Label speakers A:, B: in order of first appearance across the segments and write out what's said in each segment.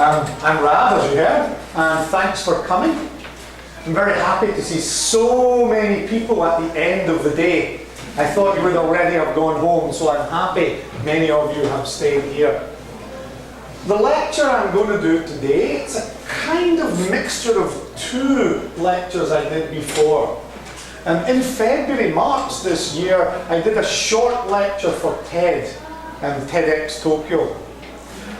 A: I'm Rav, as you heard, and thanks for coming. I'm very happy to see so many people at the end of the day. I thought you would already have gone home, so I'm happy many of you have stayed here. The lecture I'm going to do today, it's a kind of mixture of two lectures I did before. In February, March this year, I did a short lecture for TED and TEDx Tokyo.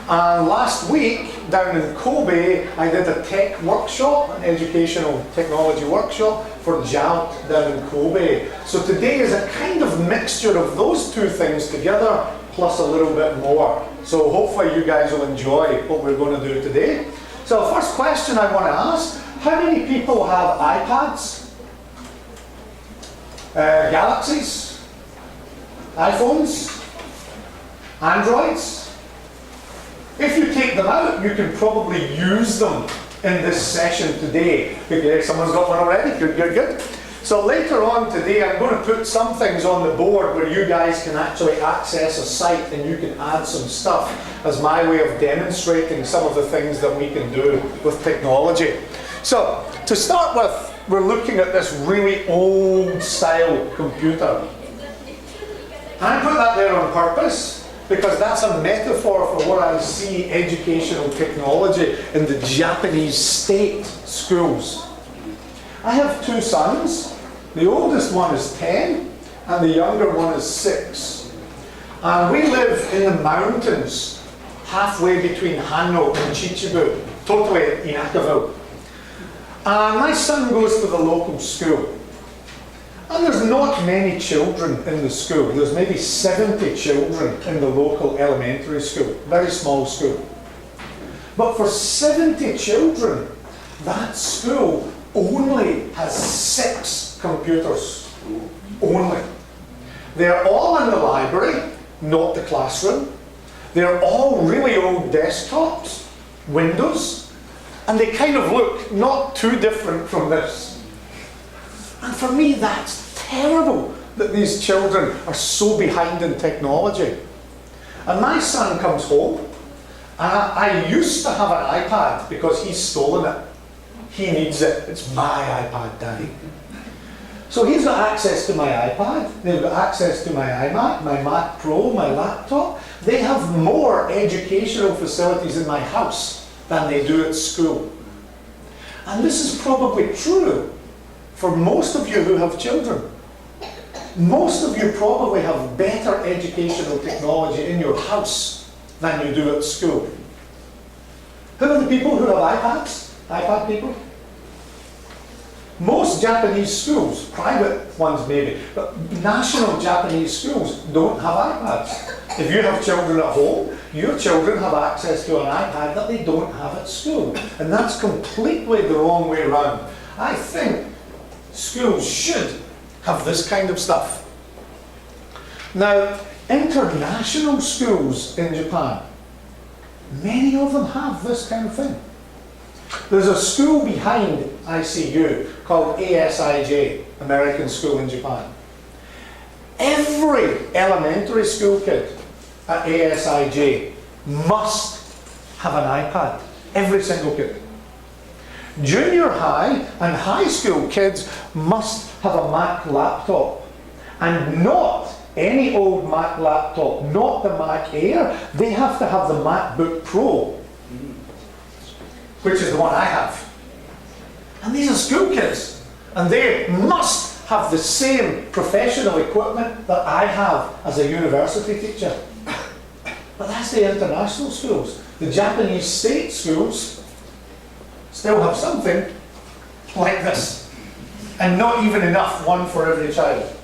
A: And last week, down in Kobe, I did a tech workshop, an educational technology workshop for JALT down in Kobe. So today is a kind of mixture of those two things together, plus a little bit more. So hopefully you guys will enjoy what we're going to do today. So the first question I want to ask, how many people have iPads? Galaxies? iPhones? Androids? If you take them out, you can probably use them in this session today. Okay, someone's got one already? Good, good, good. So later on today, I'm going to put some things on the board where you guys can actually access a site and you can add some stuff as my way of demonstrating some of the things that we can do with technology. So, to start with, we're looking at this really old style computer. I put that there on purpose because that's a metaphor for what I see educational technology in the Japanese state schools. I have two sons. The oldest one is 10 and the younger one is 6. And we live in the mountains, halfway between Hanno and Chichibu, totally in Inakaville. And my son goes to the local school. And there's not many children in the school. There's maybe 70 children in the local elementary school, very small school. But for 70 children, that school only has 6 computers. Only. They're all in the library, not the classroom. They're all really old desktops, Windows, and they kind of look not too different from this. And for me, that's terrible that these children are so behind in technology. And my son comes home, and I used to have an iPad because he's stolen it. He needs it. It's my iPad, Daddy. So he's got access to my iPad. They've got access to my iMac, my Mac Pro, my laptop. They have more educational facilities in my house than they do at school. And this is probably true for most of you who have children. Most of you probably have better educational technology in your house than you do at school. Who are the people who have iPads? iPad people? Most Japanese schools, private ones maybe, but national Japanese schools don't have iPads. If you have children at home, your children have access to an iPad that they don't have at school. And that's completely the wrong way around. I think schools should have this kind of stuff. Now, international schools in Japan, many of them have this kind of thing. There's a school behind ICU called ASIJ, American School in Japan. Every elementary school kid at ASIJ must have an iPad. Every single kid. Junior high and high school kids must have a Mac laptop. And not any old Mac laptop, not the Mac Air. They have to have the MacBook Pro, which is the one I have. And these are school kids. And they must have the same professional equipment that I have as a university teacher. But that's the international schools. The Japanese state schools still have something like this. And not even enough, one for every child.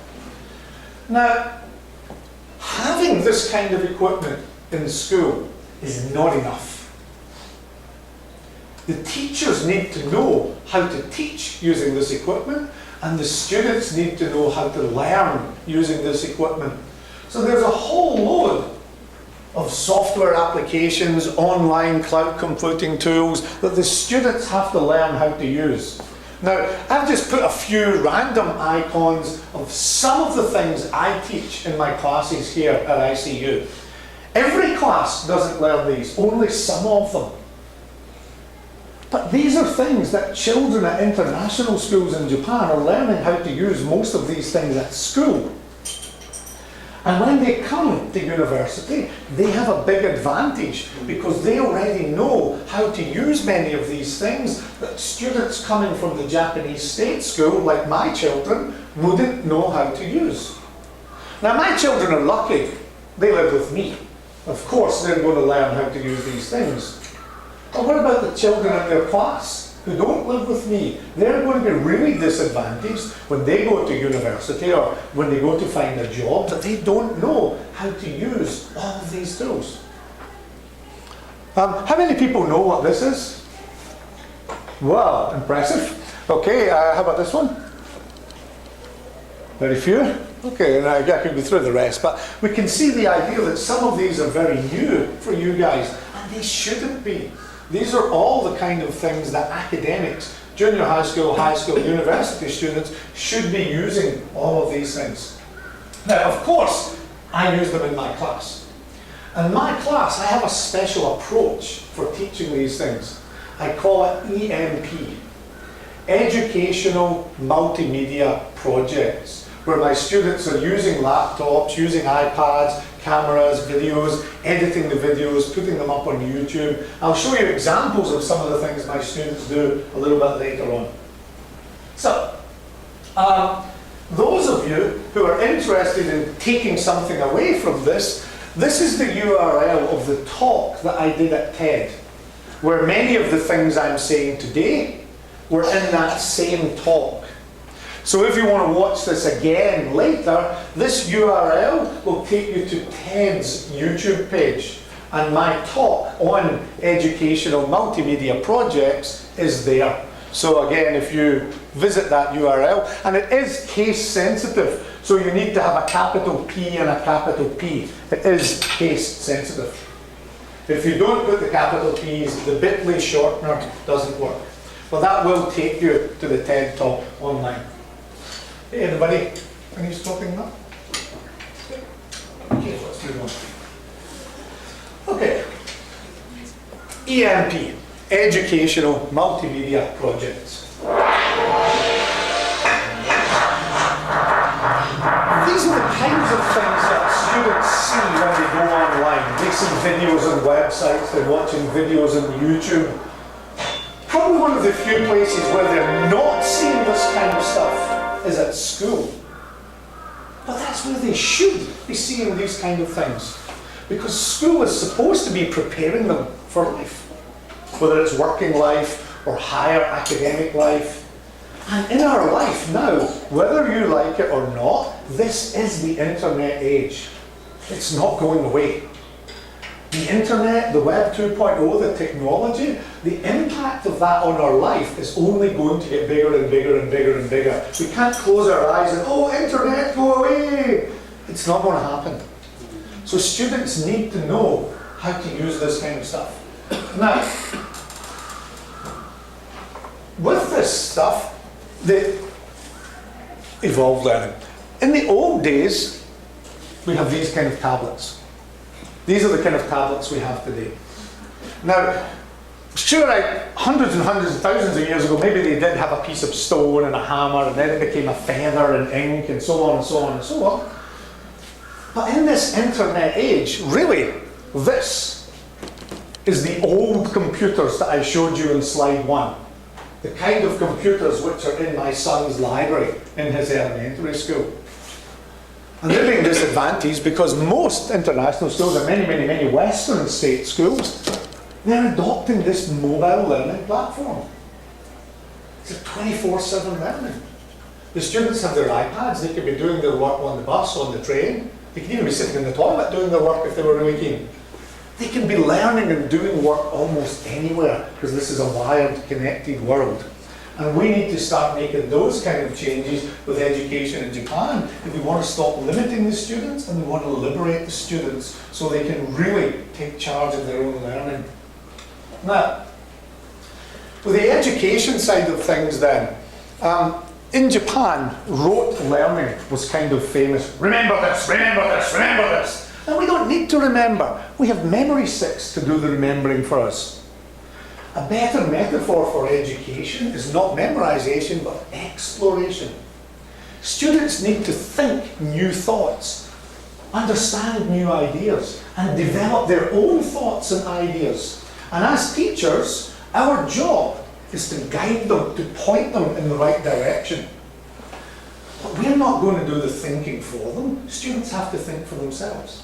A: Now, having this kind of equipment in school is not enough. The teachers need to know how to teach using this equipment, and the students need to know how to learn using this equipment. So there's a whole load of software applications, online cloud computing tools that the students have to learn how to use. Now, I've just put a few random icons of some of the things I teach in my classes here at ICU. Every class doesn't learn these, only some of them. But these are things that children at international schools in Japan are learning how to use most of these things at school. And when they come to university, they have a big advantage because they already know how to use many of these things that students coming from the Japanese state school, like my children, wouldn't know how to use. Now, my children are lucky. They live with me. Of course, they're going to learn how to use these things. But what about the children in their class who don't live with me? They're going to be really disadvantaged when they go to university or when they go to find a job that they don't know how to use all of these tools. How many people know what this is? Wow, impressive. Okay, how about this one? Very few. Okay, and I could go through the rest, but we can see the idea that some of these are very new for you guys, and they shouldn't be. These are all the kind of things that academics, junior high school, university students should be using all of these things. Now, of course, I use them in my class. In my class, I have a special approach for teaching these things. I call it EMP, Educational Multimedia Projects, where my students are using laptops, using iPads, cameras, videos, editing the videos, putting them up on YouTube. I'll show you examples of some of the things my students do a little bit later on. So, those of you who are interested in taking something away from this, this is the URL of the talk that I did at TED, where many of the things I'm saying today were in that same talk. So if you want to watch this again later, this URL will take you to TED's YouTube page. And my talk on educational multimedia projects is there. So again, if you visit that URL, and it is case sensitive, so you need to have a capital P and a capital P. It is case sensitive. If you don't put the capital P's, the bit.ly shortener doesn't work. But that will take you to the TED Talk online. Hey, anybody? Any stopping that? Okay, let's move on. Okay. EMP, Educational Multimedia Projects. These are the kinds of things that students see when they go online. They see videos on websites, they're watching videos on YouTube. Probably one of the few places where they're not seeing this kind of stuff is at school. But that's where they should be seeing these kind of things. Because school is supposed to be preparing them for life. Whether it's working life or higher academic life. And in our life now, whether you like it or not, this is the internet age. It's not going away. The internet, the Web 2.0, the technology, the impact of that on our life is only going to get bigger and bigger and bigger and bigger. We can't close our eyes and, oh, internet, go away. It's not going to happen. So students need to know how to use this kind of stuff. Now, with this stuff, the evolved learning. In the old days, we have these kind of tablets. These are the kind of tablets we have today. Now, sure, hundreds and hundreds and thousands of years ago, maybe they did have a piece of stone and a hammer, and then it became a feather and ink, and so on and so on and so on. But in this internet age, really, this is the old computers that I showed you in slide 1. The kind of computers which are in my son's library in his elementary school. And they're being disadvantaged because most international schools and many Western state schools, they're adopting this mobile learning platform. It's a 24/7 learning. The students have their iPads, they could be doing their work on the bus, on the train. They could even be sitting in the toilet doing their work if they were really keen. They can be learning and doing work almost anywhere because this is a wired, connected world. And we need to start making those kind of changes with education in Japan if we want to stop limiting the students and we want to liberate the students so they can really take charge of their own learning. Now, with the education side of things then, in Japan, rote learning was kind of famous. Remember this, remember this, remember this. And we don't need to remember. We have memory sticks to do the remembering for us. A better metaphor for education is not memorization, but exploration. Students need to think new thoughts, understand new ideas, and develop their own thoughts and ideas. And as teachers, our job is to guide them, to point them in the right direction. But we're not going to do the thinking for them. Students have to think for themselves.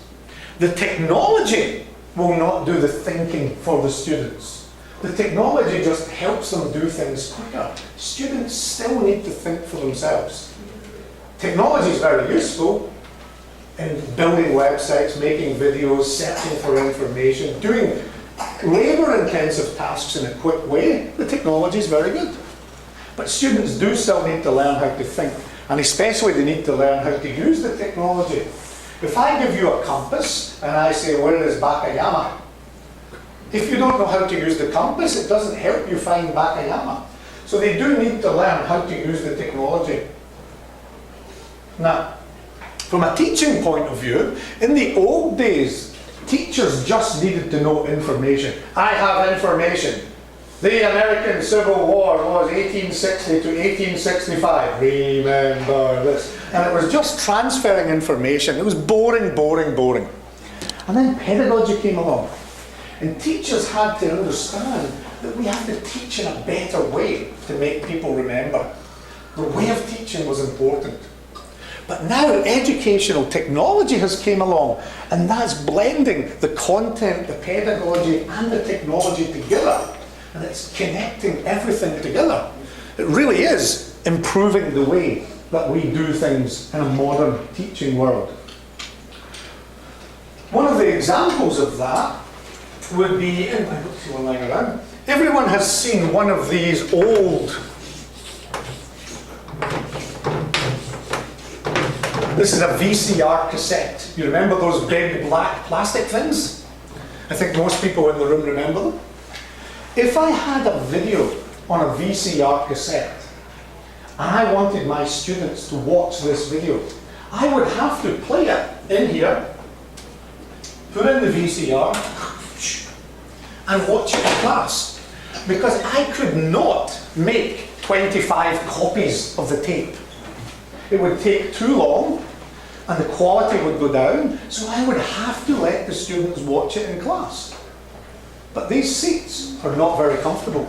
A: The technology will not do the thinking for the students. The technology just helps them do things quicker. Students still need to think for themselves. Technology is very useful in building websites, making videos, searching for information, doing labour-intensive tasks in a quick way. The technology is very good. But students do still need to learn how to think, and especially they need to learn how to use the technology. If I give you a compass and I say, where is Bakayama? If you don't know how to use the compass, it doesn't help you find Bakayama. So they do need to learn how to use the technology. Now, from a teaching point of view, in the old days, teachers just needed to know information. I have information. The American Civil War was 1860 to 1865. Remember this. And it was just transferring information. It was boring, boring, boring. And then pedagogy came along. And teachers had to understand that we have to teach in a better way to make people remember. The way of teaching was important. But now educational technology has came along, and that's blending the content, the pedagogy, and the technology together. And it's connecting everything together. It really is improving the way that we do things in a modern teaching world. One of the examples of that would be, everyone has seen one of these old, this is a VCR cassette. You remember those big black plastic things? I think most people in the room remember them. If I had a video on a VCR cassette and I wanted my students to watch this video, I would have to play it in here, put in the VCR, and watch it in class. Because I could not make 25 copies of the tape. It would take too long and the quality would go down, so I would have to let the students watch it in class. But these seats are not very comfortable.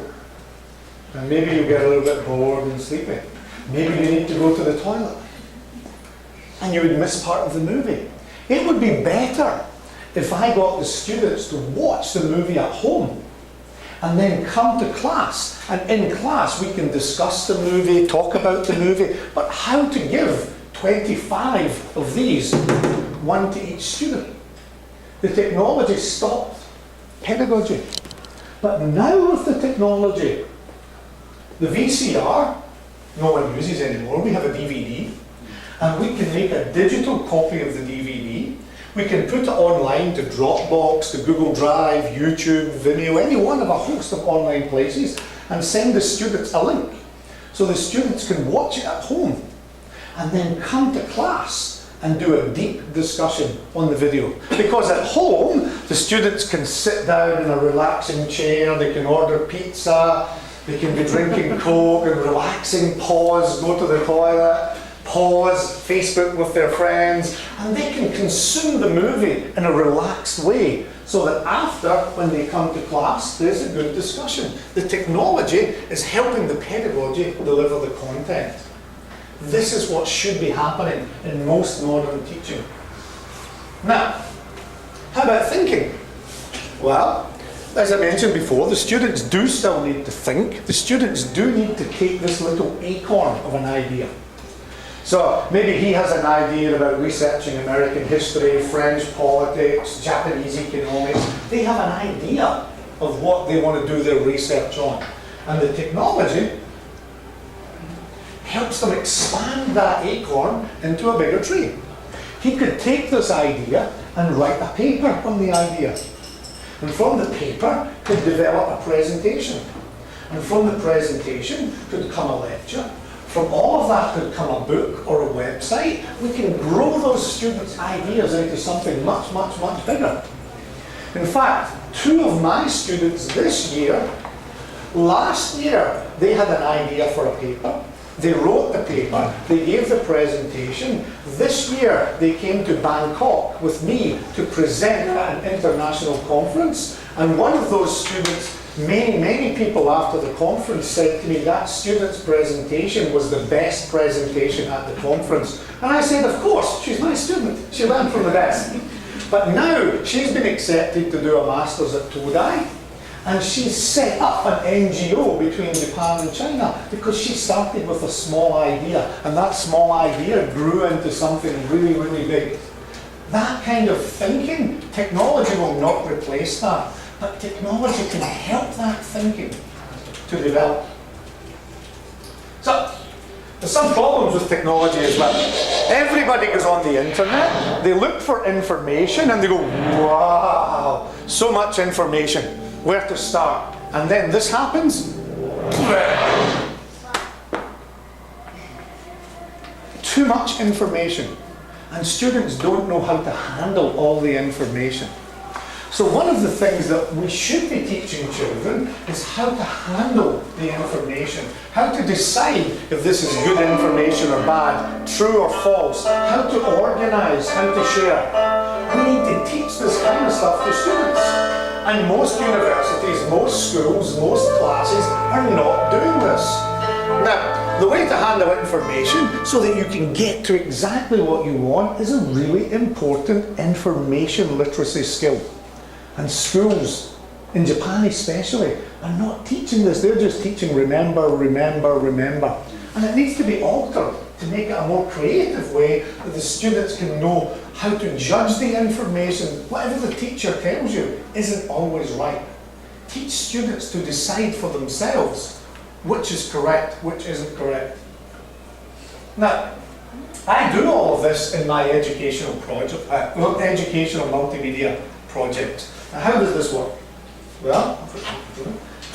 A: And maybe you get a little bit bored and sleepy. Maybe you need to go to the toilet. And you would miss part of the movie. It would be better if I got the students to watch the movie at home and then come to class. And in class we can discuss the movie, talk about the movie, but how to give 25 of these, one to each student. The technology stopped pedagogy. But now with the technology, the VCR, no one uses anymore. We have a DVD, and we can make a digital copy of the DVD. We can put it online to Dropbox, to Google Drive, YouTube, Vimeo, any one of a host of online places, and send the students a link. So the students can watch it at home, and then come to class and do a deep discussion on the video. Because at home, the students can sit down in a relaxing chair, they can order pizza, they can be drinking Coke and relaxing, pause, go to the toilet, pause, Facebook with their friends, and they can consume the movie in a relaxed way so that after, when they come to class, there's a good discussion. The technology is helping the pedagogy deliver the content. This is what should be happening in most modern teaching. Now, how about thinking? Well, as I mentioned before, the students do still need to think. The students do need to take this little acorn of an idea. So maybe he has an idea about researching American history, French politics, Japanese economics. They have an idea of what they want to do their research on. And the technology helps them expand that acorn into a bigger tree. He could take this idea and write a paper on the idea. And from the paper could develop a presentation. And from the presentation could come a lecture. From all of that could come a book or a website. We can grow those students' ideas into something much, much, much bigger. In fact, 2 of my students this year Last year, they had an idea for a paper. They wrote the paper, they gave the presentation. This year, they came to Bangkok with me to present at an international conference. And one of those students, many people after the conference said to me, that student's presentation was the best presentation at the conference. And I said, of course, she's my student. She learned from the best. But now, she's been accepted to do a master's at Todai. And she's set up an NGO between Japan and China because she started with a small idea, and that small idea grew into something really big. That kind of thinking, technology will not replace that, but technology can help that thinking to develop. So, there's some problems with technology as well. Everybody goes on the internet, they look for information, and they go, wow, so much information. Where to start? And then this happens. Too much information. And students don't know how to handle all the information. So one of the things that we should be teaching children is how to handle the information. How to decide if this is good information or bad, true or false. How to organize, how to share. We need to teach this kind of stuff to students. And most universities, most schools, most classes are not doing this. Now, the way to handle information so that you can get to exactly what you want is a really important information literacy skill. And schools, in Japan especially, are not teaching this. They're just teaching remember. And it needs to be altered to make it a more creative way that the students can know how to judge the information. Whatever the teacher tells you isn't always right. Teach students to decide for themselves which is correct, which isn't correct. Now, I do all of this in my educational project, educational multimedia project. Now, how does this work? Well,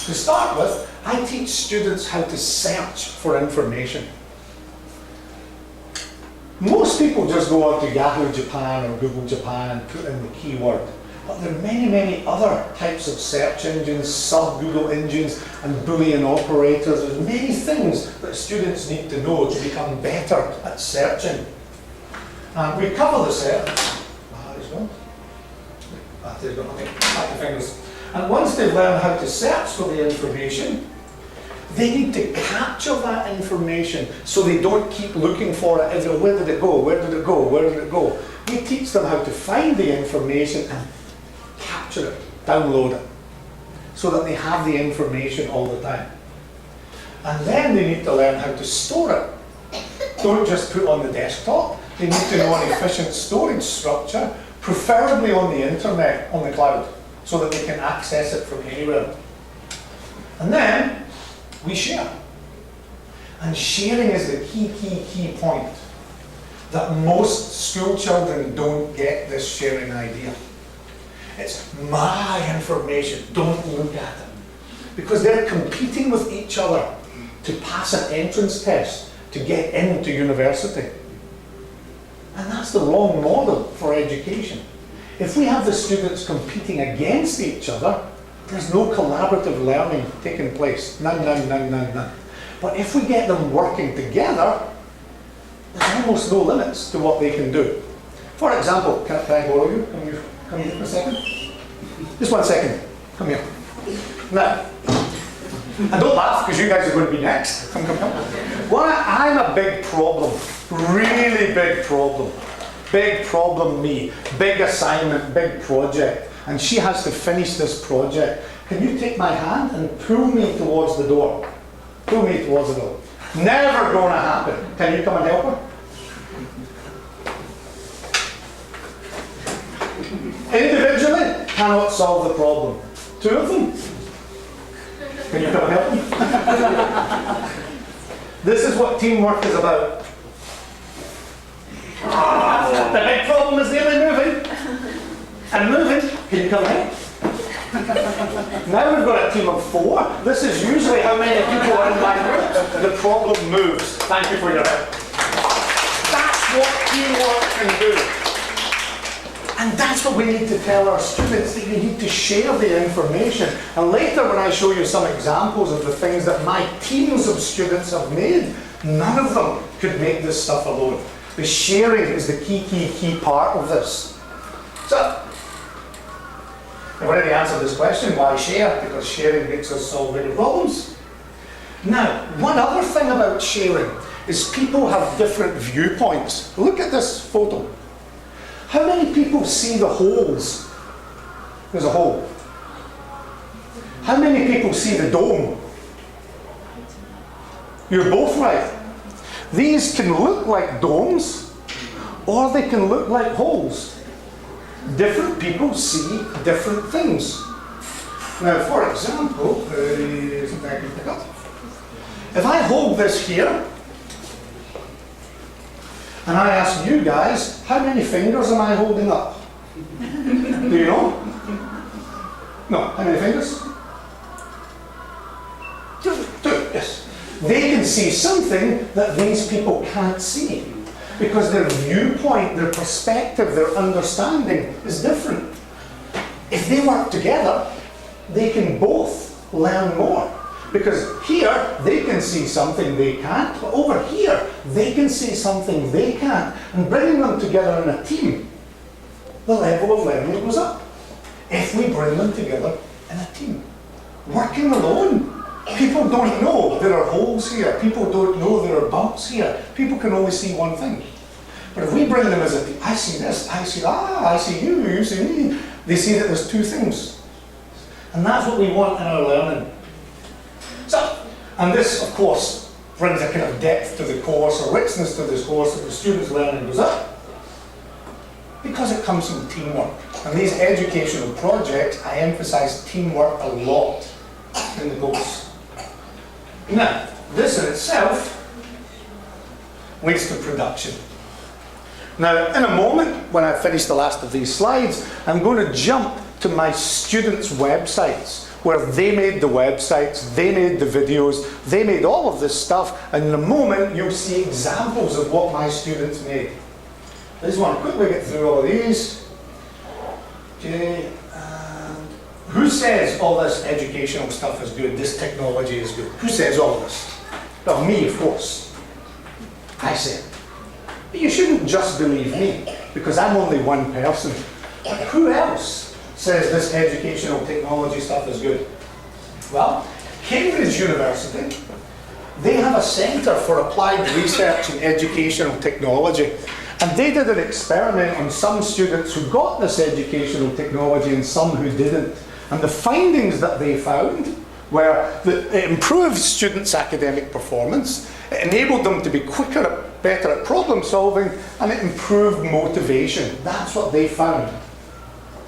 A: to start with, I teach students how to search for information. Most people just go out to Yahoo Japan or Google Japan and put in the keyword. But there are many other types of search engines, sub-Google engines, and Boolean operators. There's many things that students need to know to become better at searching. And we cover the search. Back the fingers. And once they've learned how to search for the information, they need to capture that information so they don't keep looking for it. Where did it go? Where did it go? Where did it go? We teach them how to find the information and capture it, download it, so that they have the information all the time. And then they need to learn how to store it. Don't just put it on the desktop. They need to know an efficient storage structure, preferably on the internet, on the cloud, so that they can access it from anywhere. And then we share. And sharing is the key point. That most school children don't get this sharing idea. It's my information, don't look at it. Because they're competing with each other to pass an entrance test to get into university. And that's the wrong model for education. If we have the students competing against each other, there's no collaborative learning taking place. None. But if we get them working together, there's almost no limits to what they can do. For example, can I borrow you? Can you come here for a second? Just 1 second. Come here. Now, and don't laugh because you guys are going to be next. Come. I'm a big problem. Really big problem. Big problem me. Big assignment, big project. And she has to finish this project. Can you take my hand and pull me towards the door? Pull me towards the door. Never going to happen. Can you come and help her? Individually, cannot solve the problem. Two of them. Can you come and help me? This is what teamwork is about. The big problem is nearly moving. And moving. Can you come help? Now we've got a team of 4. This is usually how many people are in my group. The problem moves. Thank you for your help. That's what teamwork can do. And that's what we need to tell our students, that you need to share the information. And later when I show you some examples of the things that my teams of students have made, none of them could make this stuff alone. The sharing is the key part of this. So, I've already answered this question, why share? Because sharing makes us solve bigger problems. Now, one other thing about sharing is people have different viewpoints. Look at this photo. How many people see the holes? There's a hole. How many people see the dome? You're both right. These can look like domes, or they can look like holes. Different people see different things. Now, for example, if I hold this here, and I ask you guys, how many fingers am I holding up? Do you know? No, how many fingers? Two, yes. They can see something that these people can't see, because their viewpoint, their perspective, their understanding is different. If they work together, they can both learn more. Because here, they can see something they can't, but over here, they can see something they can't. And bringing them together in a team, the level of learning goes up. If we bring them together in a team. Working alone, people don't know there are holes here. People don't know there are bumps here. People can only see one thing. But if we bring them as a team, I see this, I see you, you see me. They see that there's two things. And that's what we want in our learning. So, and this, of course, brings a kind of depth to the course, or richness to this course, that the students' learning goes up, because it comes from teamwork. And these educational projects, I emphasize teamwork a lot in the course. Now, this in itself leads to production. Now, in a moment, when I finish the last of these slides, I'm going to jump to my students' websites, where they made the websites, they made the videos, they made all of this stuff, and in a moment you'll see examples of what my students made. I just want to quickly get through all of these. Okay, and who says all this educational stuff is good, this technology is good? Who says all of this? Well, me, of course. I say it. But you shouldn't just believe me, because I'm only one person. But who else says this educational technology stuff is good? Well, Cambridge University, they have a Centre for Applied Research in Educational Technology. And they did an experiment on some students who got this educational technology and some who didn't. And the findings that they found were that it improved students' academic performance, it enabled them to be quicker, better at problem solving, and it improved motivation. That's what they found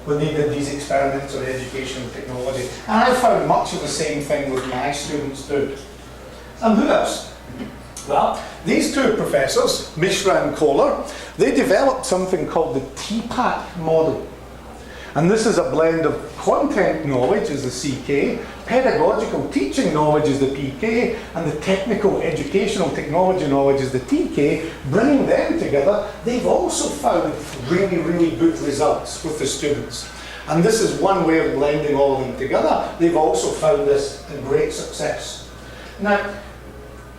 A: when they did these experiments on educational technology. And I found much of the same thing with my students too. And who else? Well, these two professors, Mishra and Kohler, they developed something called the TPAC model. And this is a blend of content knowledge, as the CK, pedagogical teaching knowledge is the PK, and the technical educational technology knowledge is the TK. Bringing them together, they've also found really, really good results with the students. And this is one way of blending all of them together. They've also found this a great success. Now,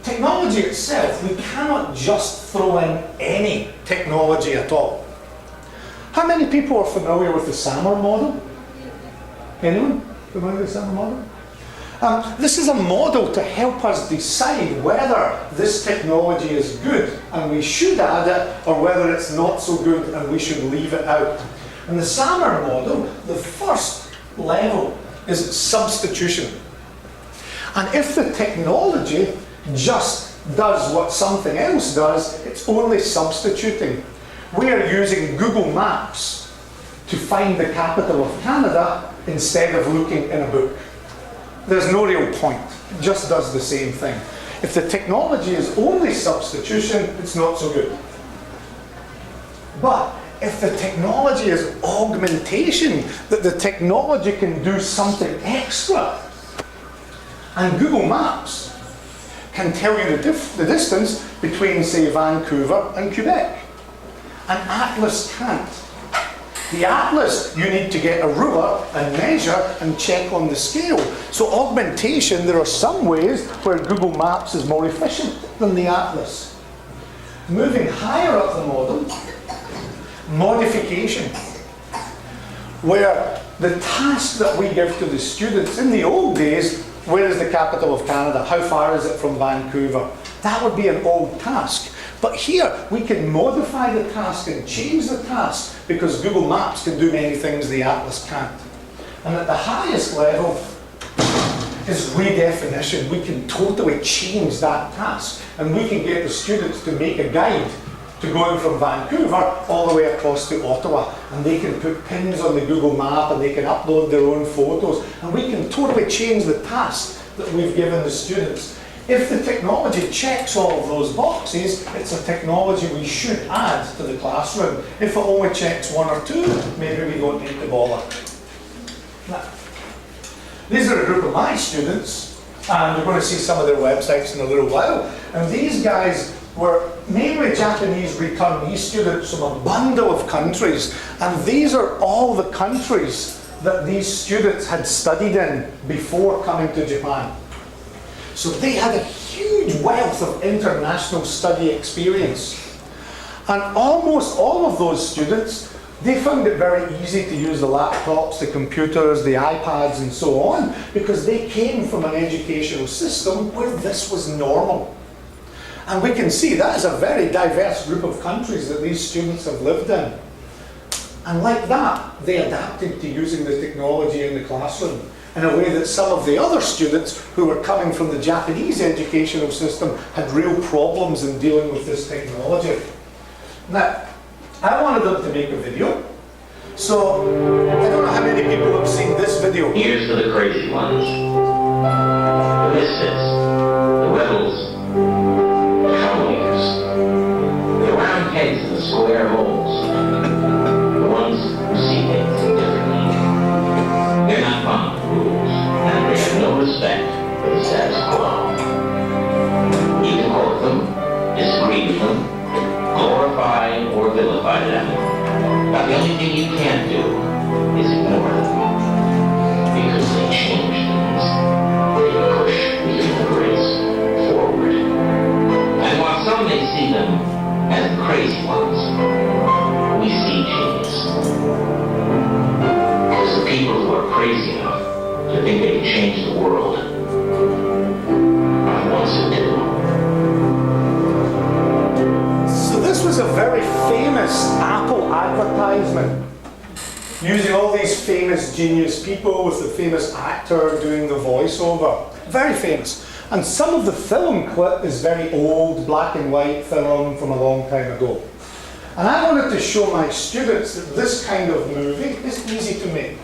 A: technology itself, we cannot just throw in any technology at all. How many people are familiar with the SAMR model? Anyone familiar with the SAMR model? This is a model to help us decide whether this technology is good and we should add it, or whether it's not so good and we should leave it out. In the SAMR model, the first level is substitution. And if the technology just does what something else does, it's only substituting. We are using Google Maps to find the capital of Canada instead of looking in a book. There's no real point. It just does the same thing. If the technology is only substitution, it's not so good. But if the technology is augmentation, that the technology can do something extra, and Google Maps can tell you the distance between, say, Vancouver and Quebec, and Atlas can't. The atlas, you need to get a ruler and measure and check on the scale. So augmentation, there are some ways where Google Maps is more efficient than the atlas. Moving higher up the model, modification, where the task that we give to the students in the old days, where is the capital of Canada? How far is it from Vancouver? That would be an old task. But here, we can modify the task and change the task because Google Maps can do many things the Atlas can't. And at the highest level is redefinition. We can totally change that task. And we can get the students to make a guide to going from Vancouver all the way across to Ottawa. And they can put pins on the Google map and they can upload their own photos. And we can totally change the task that we've given the students. If the technology checks all of those boxes, it's a technology we should add to the classroom. If it only checks one or two, maybe we don't need to bother. Now, these are a group of my students, and we're going to see some of their websites in a little while. And these guys were mainly Japanese returnee students from a bundle of countries. And these are all the countries that these students had studied in before coming to Japan. So they had a huge wealth of international study experience. And almost all of those students, they found it very easy to use the laptops, the computers, the iPads and so on, because they came from an educational system where this was normal. And we can see that is a very diverse group of countries that these students have lived in. And like that, they adapted to using the technology in the classroom in a way that some of the other students who were coming from the Japanese educational system had real problems in dealing with this technology. Now, I wanted them to make a video. So, I don't know how many people have seen this video.
B: Here's for the crazy ones. The misfits. The rebels. The troublemakers. The round pegs in the square holes. The ones who see things differently. They're not bound to rules, and they have no respect for the status quo. You can quote them, disagree with them, glorify or vilify them, but the only thing you can't do is ignore them, because they change things. They push the human race forward. And while some may see them as the crazy ones, we see genius. Because the people who are crazy enough to think they can change the world are the ones who do.
A: So this was a very famous Apple advertisement, using all these famous genius people with the famous actor doing the voiceover. Very famous. And some of the film clip is very old, black and white film from a long time ago. And I wanted to show my students that this kind of movie is easy to make.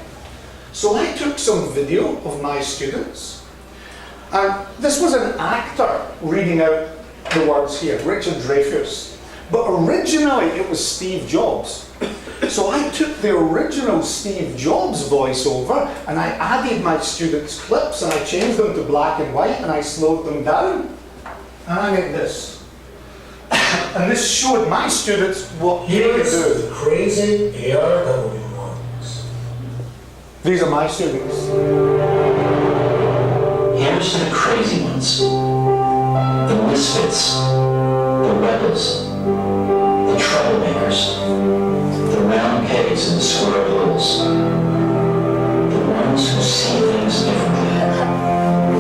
A: So I took some video of my students, and this was an actor reading out the words here, Richard Dreyfuss. But originally it was Steve Jobs. So I took the original Steve Jobs voiceover and I added my students' clips and I changed them to black and white and I slowed them down. And I made this. And this showed my students what they could do.
C: The crazy ARW ones.
A: These are my students.
B: Here's to the crazy ones, the misfits, the rebels, the troublemakers, the round pegs in the square holes, the ones who see things differently.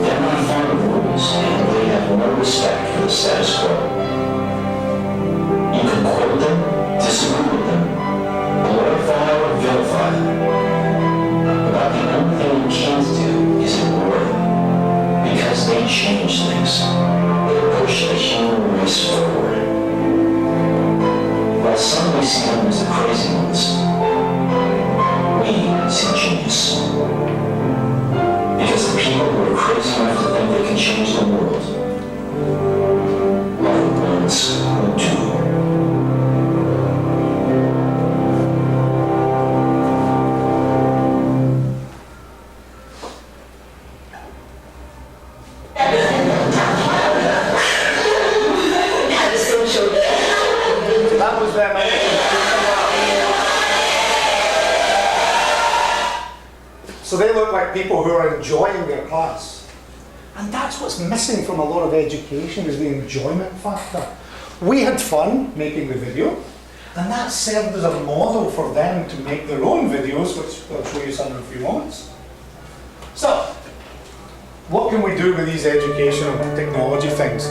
B: They're not fond of rules, and they have no respect for the status quo. You can quote them, disagree with them, glorify or vilify them, but the only thing you can't do is ignore them, because they change things. They push the human race forward. While some may see them as the crazy ones, we see genius. Because the people who are crazy enough to think they can change the world are the ones who do.
A: That was them. look like people who are enjoying their class. And that's what's missing from a lot of education, is the enjoyment factor. We had fun making the video, and that served as a model for them to make their own videos, which I'll show you some in a few moments. So, what can we do with these educational technology things?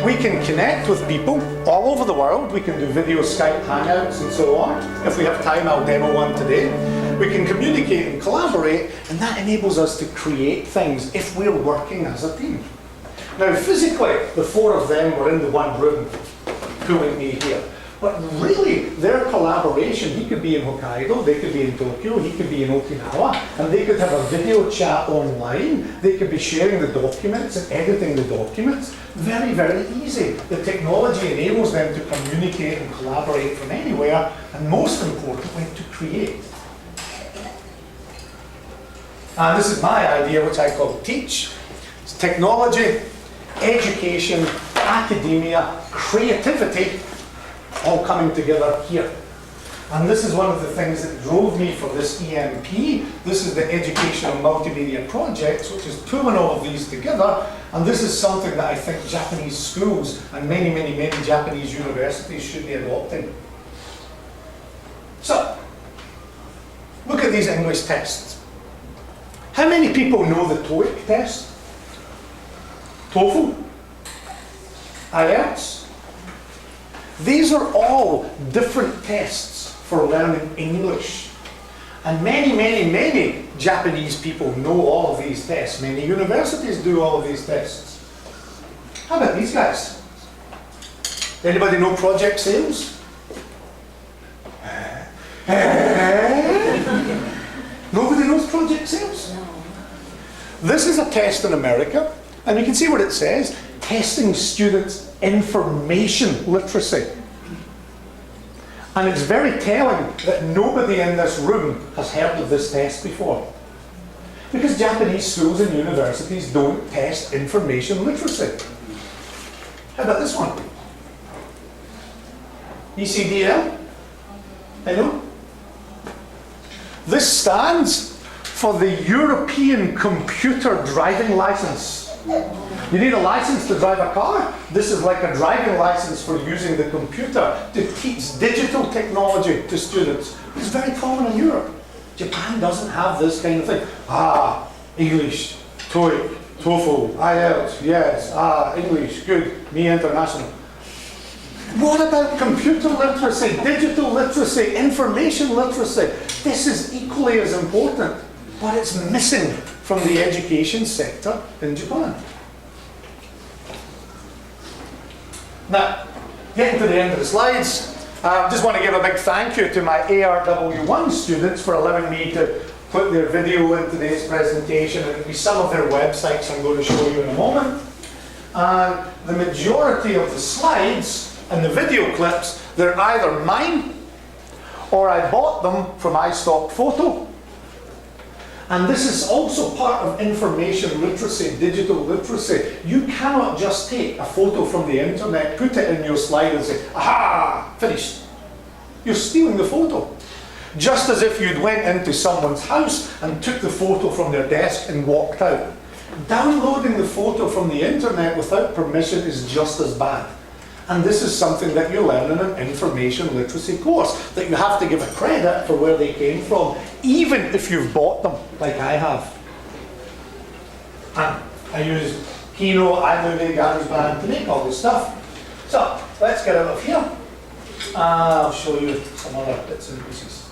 A: We can connect with people all over the world. We can do video Skype hangouts and so on. If we have time, I'll demo one today. We can communicate and collaborate, and that enables us to create things if we're working as a team. Now, physically, the four of them were in the one room, pulling me here. But really, their collaboration, he could be in Hokkaido, they could be in Tokyo, he could be in Okinawa, and they could have a video chat online. They could be sharing the documents and editing the documents. Very, very easy. The technology enables them to communicate and collaborate from anywhere, and most importantly, to create. And this is my idea, which I call TEACH. It's technology, education, academia, creativity, all coming together here. And this is one of the things that drove me for this EMP. This is the Educational Multimedia Projects, which is pulling all of these together. And this is something that I think Japanese schools and many, many, many Japanese universities should be adopting. So, look at these English tests. How many people know the TOEIC test? TOEFL? IELTS? These are all different tests for learning English. And many, many, many Japanese people know all of these tests. Many universities do all of these tests. How about these guys? Anybody know project sales? Nobody knows project sales? No. This is a test in America, and you can see what it says. Testing students' information literacy. And it's very telling that nobody in this room has heard of this test before. Because Japanese schools and universities don't test information literacy. How about this one? ECDL? Hello? This stands for the European Computer Driving License. You need a license to drive a car? This is like a driving license for using the computer to teach digital technology to students. It's very common in Europe. Japan doesn't have this kind of thing. English, TOEIC, TOEFL, IELTS, yes, English, good, me international. What about computer literacy, digital literacy, information literacy? This is equally as important, but it's missing from the education sector in Japan. Now, getting to the end of the slides, I just want to give a big thank you to my ARW1 students for allowing me to put their video in today's presentation, and it'll be some of their websites I'm going to show you in a moment. And the majority of the slides and the video clips, they're either mine or I bought them from iStock Photo. And this is also part of information literacy, digital literacy. You cannot just take a photo from the internet, put it in your slide and say, aha, finished. You're stealing the photo. Just as if you'd went into someone's house and took the photo from their desk and walked out. Downloading the photo from the internet without permission is just as bad. And this is something that you learn in an information literacy course, that you have to give a credit for where they came from, even if you've bought them, like I have. And I use Keynote, iMovie, GarageBand to make all this stuff. So, let's get out of here. I'll show you some other bits and pieces.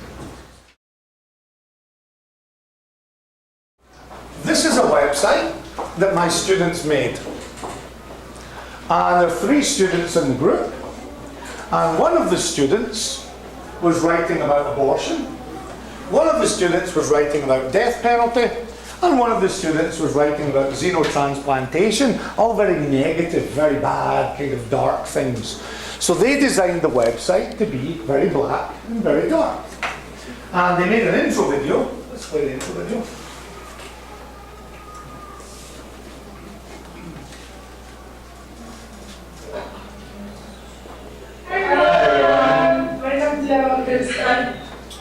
A: This is a website that my students made. And there are 3 students in the group, and one of the students was writing about abortion, one of the students was writing about death penalty, and one of the students was writing about xenotransplantation, all very negative, very bad, kind of dark things. So they designed the website to be very black and very dark. And they made an intro video. Let's play the intro video.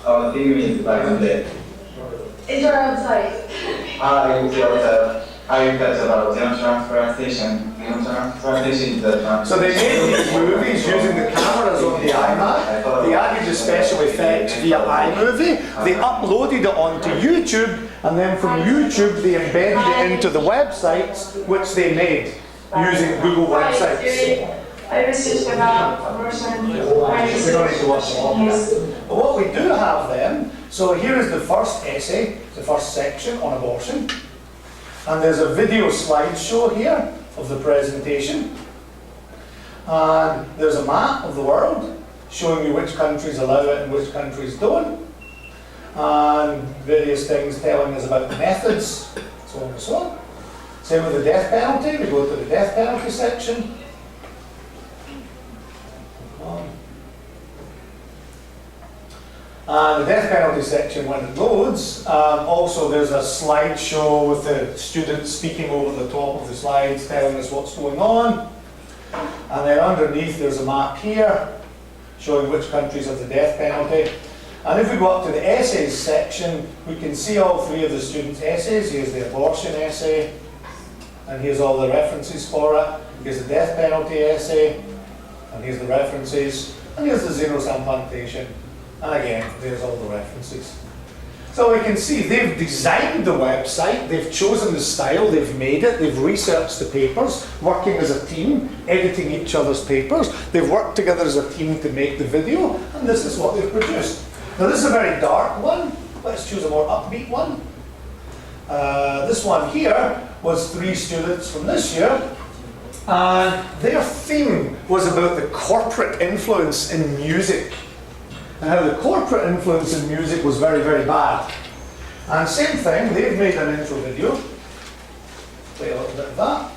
D: Our theme is back on the
E: It's our outside.
A: So they made these movies using the cameras on the iMac. They added the special effects via iMovie. They uploaded it onto YouTube, and then from YouTube they embedded it into the websites which they made using Google websites.
D: I was just about a version.
A: We don't need to watch them all. But what we do have then, so here is the first essay, the first section on abortion. And there's a video slideshow here of the presentation. And there's a map of the world showing you which countries allow it and which countries don't. And various things telling us about the methods, so on and so on. Same with the death penalty. We go to the death penalty section. And the death penalty section, when it loads, also there's a slideshow with the students speaking over the top of the slides, telling us what's going on. And then underneath there's a map here, showing which countries have the death penalty. And if we go up to the essays section, we can see all three of the students' essays. Here's the abortion essay, and here's all the references for it. Here's the death penalty essay, and here's the references, and here's the xenosam plantation. And again, there's all the references. So we can see they've designed the website, they've chosen the style, they've made it, they've researched the papers, working as a team, editing each other's papers. They've worked together as a team to make the video, and this is what they've produced. Now this is a very dark one. Let's choose a more upbeat one. This one here was 3 students from this year, and their theme was about the corporate influence in music. And how the corporate influence in music was very, very bad. And same thing, they've made an intro video. Play a little bit of that.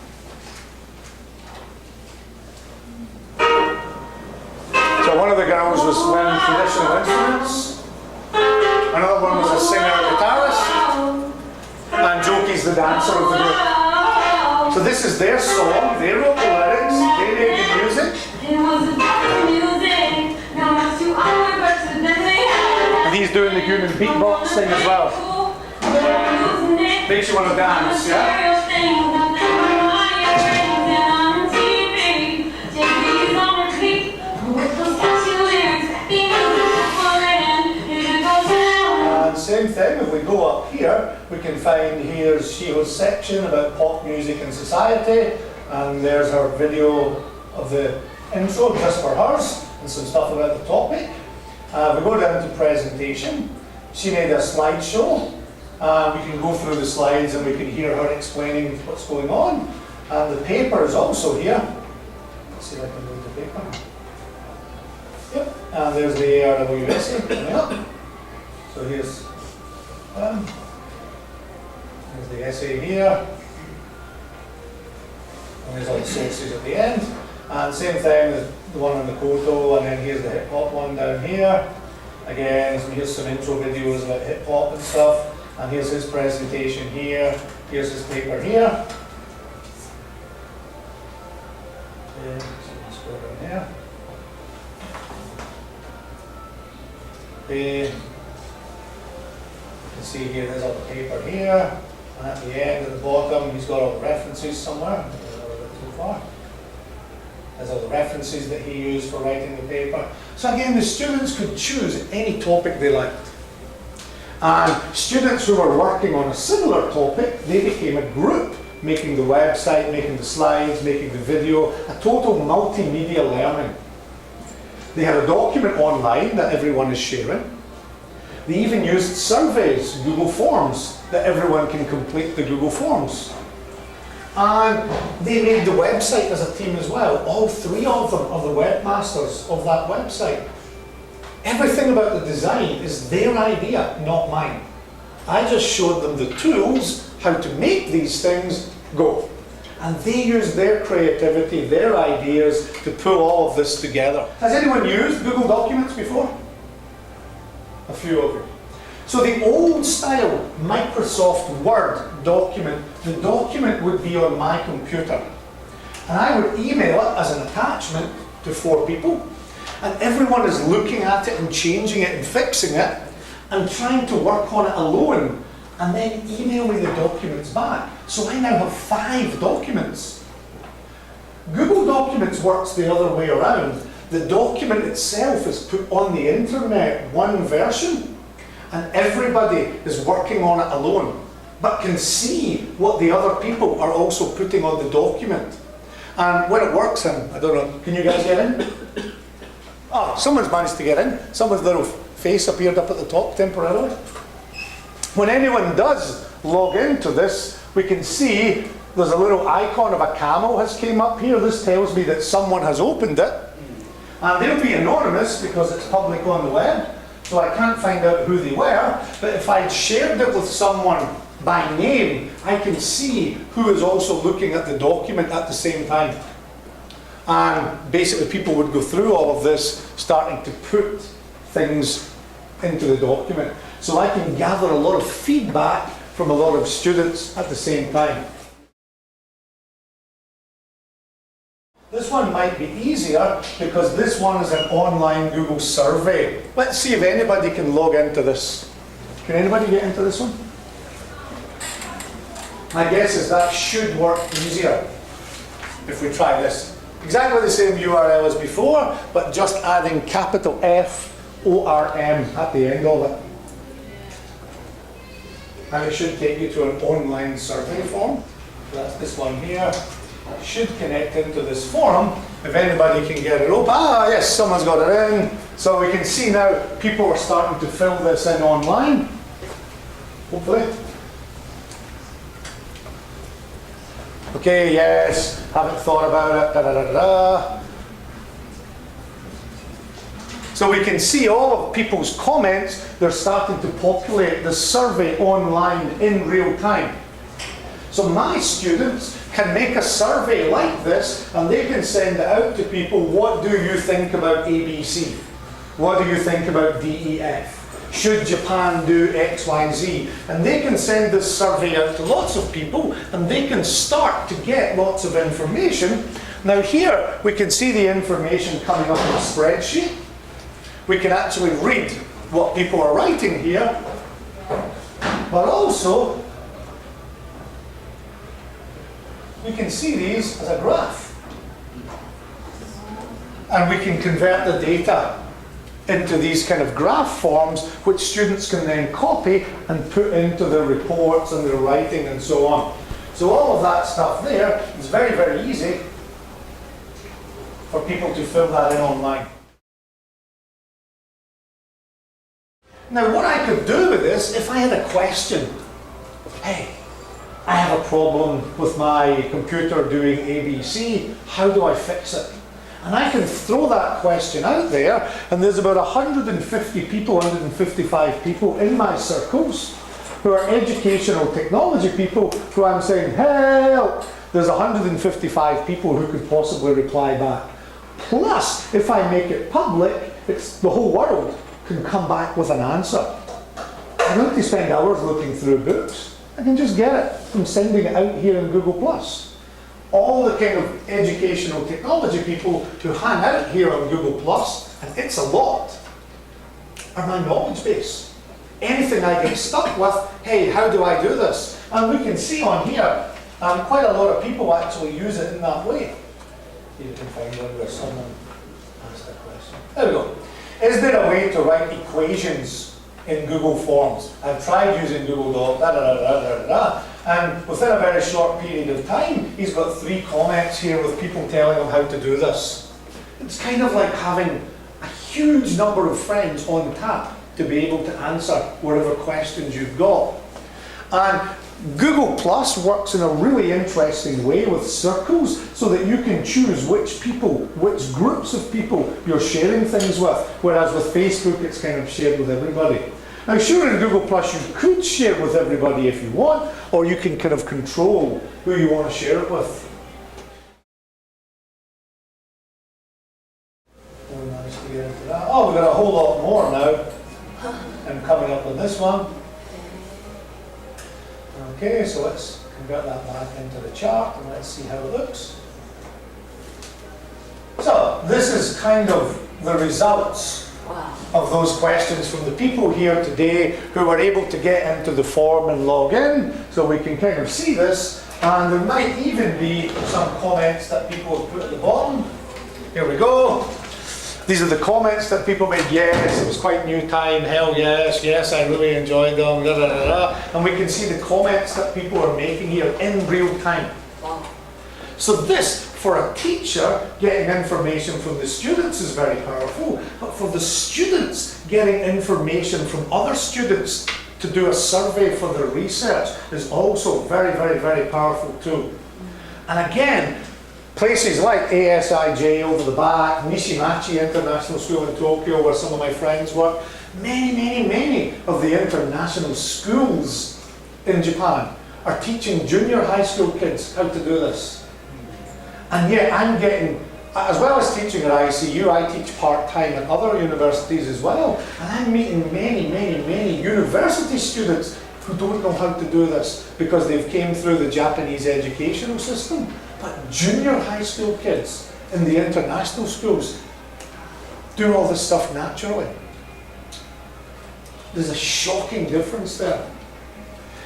A: So one of the girls was learning traditional instruments. Another one was a singer and guitarist. And Jokey's the dancer of the group. So this is their song, they wrote the lyrics, they made the music. And he's doing the human beatbox thing as well. Makes you want to dance, yeah? And same thing, if we go up here, we can find here's Shiho's section about pop music and society, and there's her video of the intro just for hers, and some stuff about the topic. We go down to presentation. She made a slideshow. We can go through the slides and we can hear her explaining what's going on. And the paper is also here. Let's see if I can move the paper. Yep. And there's the ARWS coming up. So here's the essay here. And there's all the sources at the end. And same thing as the one on the Koto, and then here's the hip hop one down here. Again, so here's some intro videos about hip hop and stuff. And here's his presentation here. Here's his paper here. Okay, so let's go down here. Okay. You can see here, there's all the paper here. And at the end, at the bottom, he's got all the references somewhere. A little bit too far. There's all the references that he used for writing the paper. So again, the students could choose any topic they liked. And students who were working on a similar topic, they became a group, making the website, making the slides, making the video, a total multimedia learning. They had a document online that everyone is sharing. They even used surveys, Google Forms, that everyone can complete the Google Forms. And they made the website as a team as well. All 3 of them are the webmasters of that website. Everything about the design is their idea, not mine. I just showed them the tools, how to make these things go. And they used their creativity, their ideas to pull all of this together. Has anyone used Google Documents before? A few of you. So the old style Microsoft Word document, the document would be on my computer. And I would email it as an attachment to 4 people. And everyone is looking at it and changing it and fixing it and trying to work on it alone and then email me the documents back. So I now have 5 documents. Google Documents works the other way around. The document itself is put on the internet, one version, and everybody is working on it alone, but can see what the other people are also putting on the document. And when it works, and I don't know, can you guys get in? Oh, someone's managed to get in. Someone's little face appeared up at the top temporarily. When anyone does log into this, we can see there's a little icon of a camel has came up here. This tells me that someone has opened it. And they'll be anonymous because it's public on the web, so I can't find out who they were. But if I'd shared it with someone by name, I can see who is also looking at the document at the same time. And basically people would go through all of this, starting to put things into the document. So I can gather a lot of feedback from a lot of students at the same time. This one might be easier because this one is an online Google survey. Let's see if anybody can log into this. Can anybody get into this one? My guess is that should work easier if we try this. Exactly the same URL as before, but just adding capital F-O-R-M at the end of it. And it should take you to an online survey form. That's this one here. Should connect into this forum if anybody can get it open. Ah, yes, someone's got it in. So we can see now people are starting to fill this in online. Hopefully. Okay, yes, haven't thought about it. Da, da, da, da. So we can see all of people's comments. They're starting to populate the survey online in real time. So my students can make a survey like this and they can send it out to people. What do you think about ABC? What do you think about DEF? Should Japan do X, Y, Z? And they can send this survey out to lots of people and they can start to get lots of information. Now here we can see the information coming up in a spreadsheet. We can actually read what people are writing here, but also we can see these as a graph. And we can convert the data into these kind of graph forms, which students can then copy and put into their reports and their writing and so on. So all of that stuff there is very, very easy for people to fill that in online. Now what I could do with this, if I had a question, hey, I have a problem with my computer doing ABC, how do I fix it? And I can throw that question out there, and there's about 150 people, 155 people in my circles who are educational technology people who I'm saying, help! There's 155 people who could possibly reply back. Plus, if I make it public, it's the whole world can come back with an answer. I don't have to spend hours looking through books. I can just get it from sending it out here in Google+. All the kind of educational technology people who hang out here on Google+, and it's a lot, are my knowledge base. Anything I get stuck with, hey, how do I do this? And we can see on here, quite a lot of people actually use it in that way. You can find one where someone asked that question. There we go. Is there a way to write equations in Google Forms? I've tried using Google Doc, da da da da da da, and within a very short period of time, he's got 3 comments here with people telling him how to do this. It's kind of like having a huge number of friends on tap to be able to answer whatever questions you've got. And Google Plus works in a really interesting way with circles so that you can choose which people, which groups of people you're sharing things with, whereas with Facebook it's kind of shared with everybody. Now sure, in Google Plus you could share with everybody if you want, or you can kind of control who you want to share it with. Oh, we've got a whole lot more now. I'm coming up on this one. Okay, so let's convert that back into the chart and let's see how it looks. So this is kind of the results of those questions from the people here today who were able to get into the form and log in, so we can kind of see this. And there might even be some comments that people have put at the bottom. Here we go. These are the comments that people made. Yes, it was quite new time. Hell yes, yes, I really enjoyed them. Da, da, da, da. And we can see the comments that people are making here in real time.
E: Wow.
A: So this, for a teacher, getting information from the students is very powerful. But for the students, getting information from other students to do a survey for their research is also very, very, very powerful too. And again, places like ASIJ over the back, Nishimachi International School in Tokyo, where some of my friends work, many of the international schools in Japan are teaching junior high school kids how to do this. And yet I'm getting, as well as teaching at ICU, I teach part-time at other universities as well. And I'm meeting many university students who don't know how to do this because they've came through the Japanese educational system. But junior high school kids in the international schools do all this stuff naturally. There's a shocking difference there.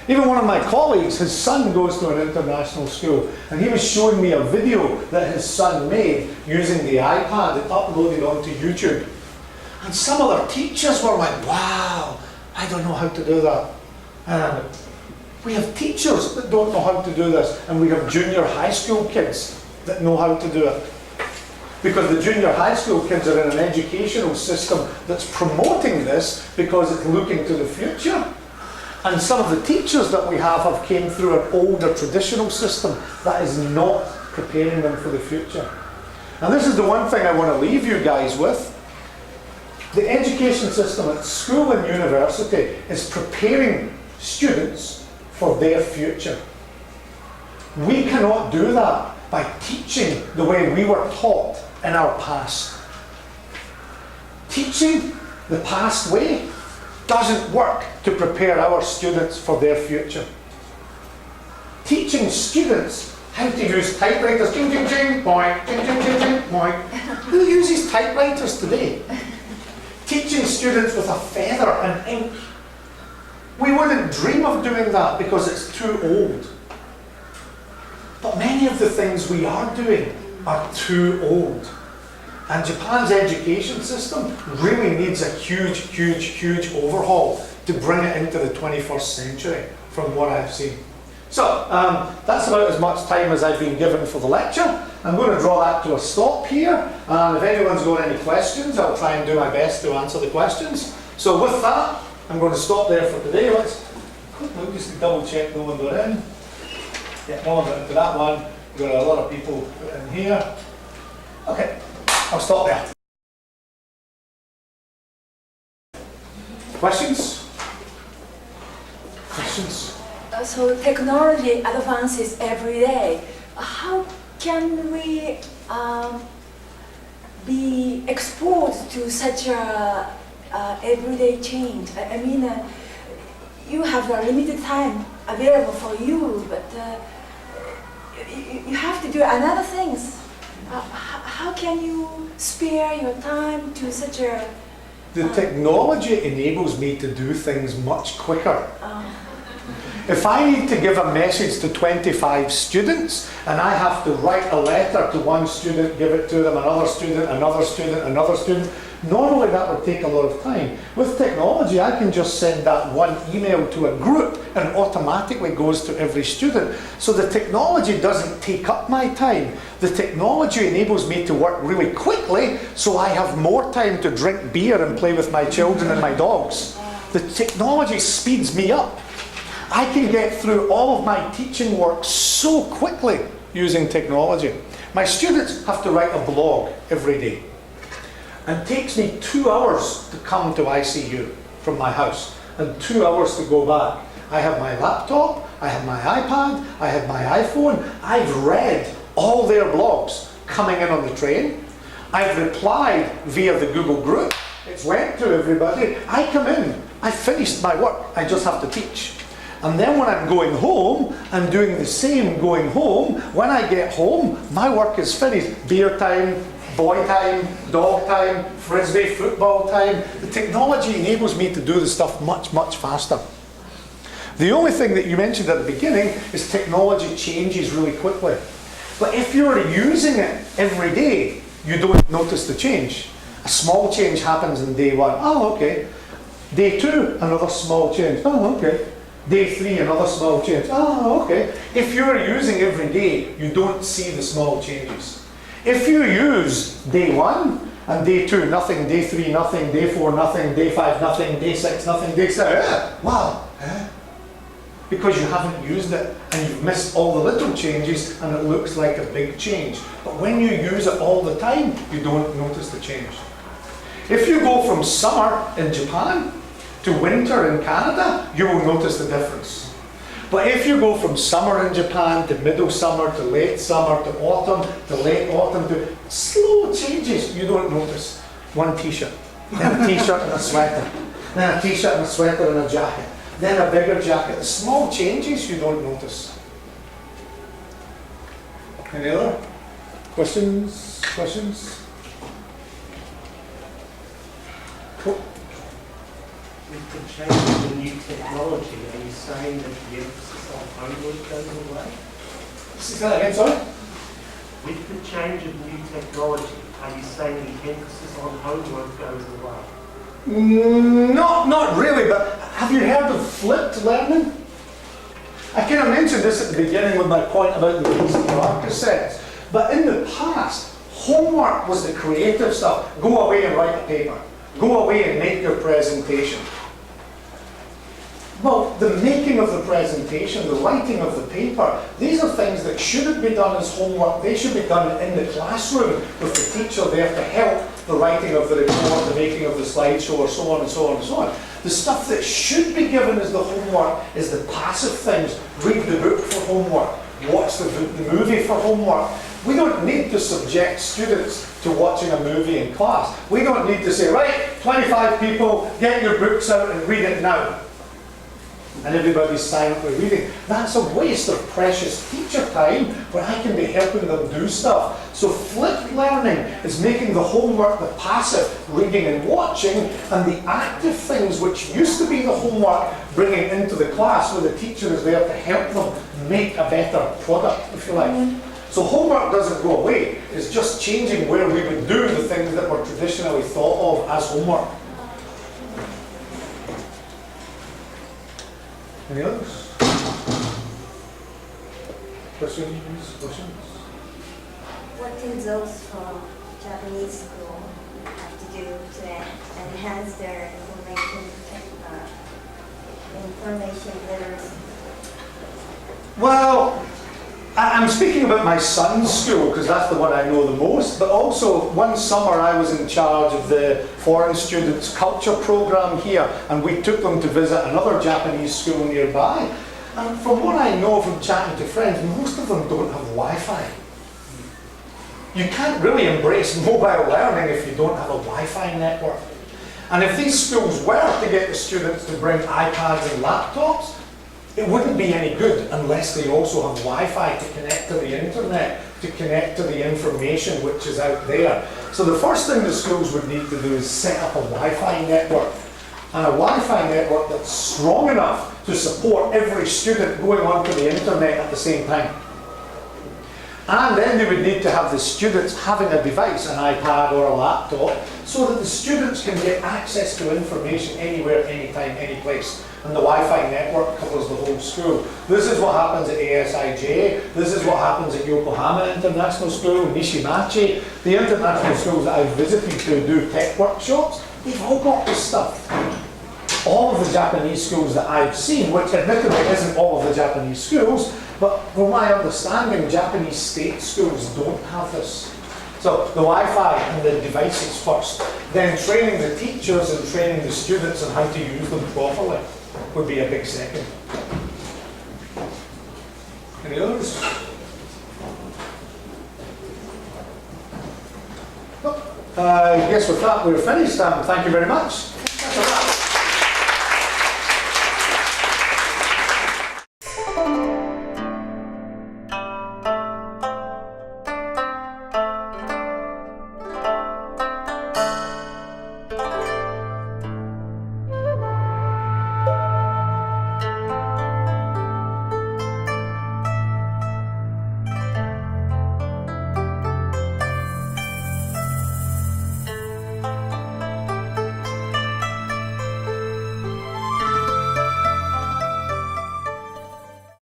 A: Even one of my colleagues, his son goes to an international school, and he was showing me a video that his son made using the iPad and uploaded onto YouTube. And some other teachers were like, wow, I don't know how to do that. And we have teachers that don't know how to do this, and we have junior high school kids that know how to do it. Because the junior high school kids are in an educational system that's promoting this because it's looking to the future. And some of the teachers that we have came through an older traditional system that is not preparing them for the future. And this is the one thing I want to leave you guys with. The education system at school and university is preparing students for their future. We cannot do that by teaching the way we were taught in our past. Teaching the past way doesn't work to prepare our students for their future. Teaching students how to use typewriters, ching, ching, ching, boing, ching, ching, ching, ching, boing. Who uses typewriters today? Teaching students with a feather and ink. We wouldn't dream of doing that because it's too old. But many of the things we are doing are too old. And Japan's education system really needs a huge overhaul to bring it into the 21st century, from what I've seen. So, that's about as much time as I've been given for the lecture. I'm going to draw that to a stop here. And if anyone's got any questions, I'll try and do my best to answer the questions. So with that, I'm going to stop there for today. Let's quickly just double check no one got in. Yeah, no one got into that one. We've got a lot of people in here. Okay. I'll stop there. Questions? Questions?
E: So technology advances every day. How can we be exposed to such a everyday change? I mean, you have a limited time available for you, but you have to do another things. How can you spare your time to such a...
A: The technology enables me to do things much quicker. If I need to give a message to 25 students and I have to write a letter to one student, give it to them, another student, another student, another student, normally that would take a lot of time. With technology, I can just send that one email to a group and automatically goes to every student. So the technology doesn't take up my time. The technology enables me to work really quickly so I have more time to drink beer and play with my children and my dogs. The technology speeds me up. I can get through all of my teaching work so quickly using technology. My students have to write a blog every day. And it takes me 2 hours to come to ICU from my house and 2 hours to go back. I have my laptop, I have my iPad, I have my iPhone. I've read all their blogs coming in on the train. I've replied via the Google group. It's went to everybody. I come in, I finished my work, I just have to teach. And then when I'm going home, I'm doing the same going home. When I get home, my work is finished. Beer time, boy time, dog time, frisbee, football time. The technology enables me to do the stuff much, much faster. The only thing that you mentioned at the beginning is technology changes really quickly. But if you're using it every day, you don't notice the change. A small change happens in day 1. Oh, okay. Day 2, another small change. Oh, okay. Day 3, another small change. Oh, okay. If you're using every day, you don't see the small changes. If you use day 1 and day 2, nothing, day 3, nothing, day 4, nothing, day 5, nothing, day 6, nothing, day 7, wow. Because you haven't used it and you've missed all the little changes and it looks like a big change. But when you use it all the time, you don't notice the change. If you go from summer in Japan to winter in Canada, you will notice the difference. But if you go from summer in Japan to middle summer to late summer to autumn to late autumn to slow changes, you don't notice. One t-shirt, then a t-shirt and a sweater, then a t-shirt and a sweater and a jacket, then a bigger jacket. The small changes you don't notice. Any other questions? Cool.
F: With the change in new technology, are you saying that the emphasis on homework goes away?
A: Say that again, sorry?
F: With the change of new technology, are you saying the emphasis on homework goes away?
A: Not really, but have you heard of flipped learning? I kind of mentioned this at the beginning with my point about the basic cassettes. But in the past, homework was the creative stuff. Go away and write a paper. Go away and make your presentation. Well, the making of the presentation, the writing of the paper, these are things that shouldn't be done as homework. They should be done in the classroom with the teacher there to help the writing of the report, the making of the slideshow, or so on and so on and so on. The stuff that should be given as the homework is the passive things. Read the book for homework. Watch the movie for homework. We don't need to subject students to watching a movie in class. We don't need to say, right, 25 people, get your books out and read it now. And everybody's silently reading. That's a waste of precious teacher time when I can be helping them do stuff. So flipped learning is making the homework the passive, reading and watching, and the active things which used to be the homework, bringing into the class where the teacher is there to help them make a better product, if you like. So homework doesn't go away. It's just changing where we would do the things that were traditionally thought of as homework. Any others? Questions?
G: What do those from Japanese school have to do to enhance their information literacy?
A: Well, I'm speaking about my son's school because that's the one I know the most, but also one summer I was in charge of the foreign students culture program here, and we took them to visit another Japanese school nearby. And from what I know from chatting to friends, most of them don't have Wi-Fi. You can't really embrace mobile learning if you don't have a Wi-Fi network. And if these schools were to get the students to bring iPads and laptops, it wouldn't be any good unless they also have Wi-Fi to connect to the internet, to connect to the information which is out there. So the first thing the schools would need to do is set up a Wi-Fi network. And a Wi-Fi network that's strong enough to support every student going onto the internet at the same time. And then they would need to have the students having a device, an iPad or a laptop, so that the students can get access to information anywhere, anytime, any place. And the Wi-Fi network covers the whole school. This is what happens at ASIJ. This is what happens at Yokohama International School, Nishimachi. The international schools that I've visited to do tech workshops, they've all got this stuff. All of the Japanese schools that I've seen, which admittedly isn't all of the Japanese schools, but from my understanding, Japanese state schools don't have this. So the Wi-Fi and the devices first, then training the teachers and training the students on how to use them properly would be a big second. Any others? I guess with that we're finished. Thank you very much.